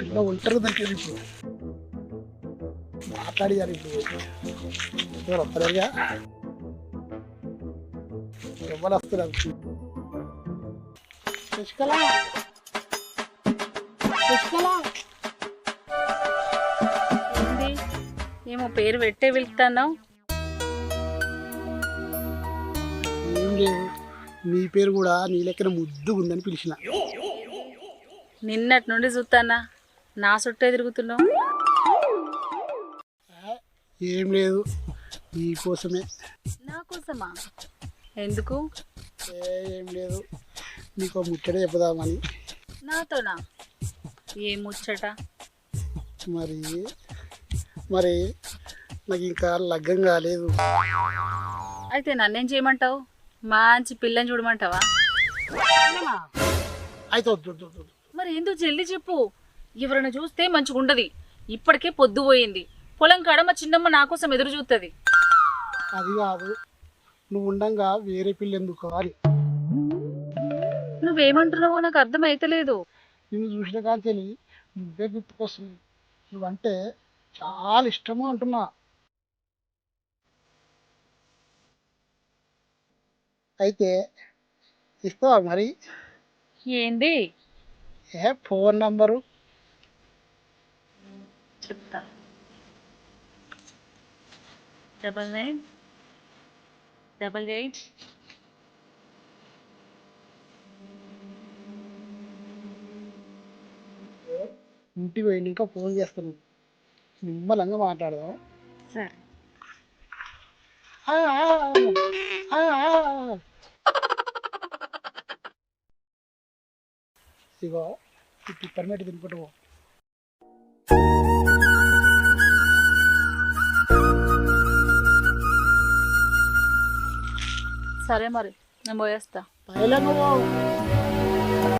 ఇలా ఒంటరి దొరికేది ఇప్పుడు మాట్లాడియాలి ఇప్పుడు ఎవరు వస్తారుగా ఎవరు వస్తున్నారు శశికళ శశికళ ఏంది ఏమో పేరు పెట్టే వెళ్తున్నావు? ఏం లేదు నీ పేరు కూడా నీ లెక్కన ముద్దు ఉందని పిలిచిన నిన్నటి నుండి చూస్తానా నా చుట్టే తిరుగుతున్నావు. ఏం లేదు నీ కోసమే. నా కోసమా? ఎందుకు? ఏం లేదు నీకు ముచ్చట చెప్పుదామని. నాతోనా? ఏ ముచ్చట? మరి మరి నాకు ఇంకా లగ్గం కాలేదు. అయితే నన్నేం చేయమంటావు? మంచి పిల్లని చూడమంటావా? అయితే వద్దు వద్దు వద్దు. మరి ఎందుకు జల్దీ చెప్పు, ఎవరైనా చూస్తే మంచిగా ఉండదు. ఇప్పటికే పొద్దు పోయింది, పొలం కాడ మా చిన్నమ్మ నా కోసం ఎదురు చూస్తుంది. అది కాదు నువ్వు ఉండంగా వేరే పిల్ల ఎందుకు అని. నువ్వేమంటున్నావో నాకు అర్థం అయితలేదు. నిన్ను చూసిన కానీ నువ్వే గుర్తుకొస్తుంది. నువ్వంటే చాలా ఇష్టము అంటున్నా. అయితే ఇస్తావా మరి? ఏంది? ఫోన్ నంబరు చెప్తా. 9988. ఇంటికి పోయి ఇంకా ఫోన్ చేస్తున్నాను, నిమ్మలంగా మాట్లాడదాం. సరే. ఇగో ఈ పర్మిట్ తినుకుంటూ పో. సరే మరి నేను పోయేస్తా. పైలా నువ్వు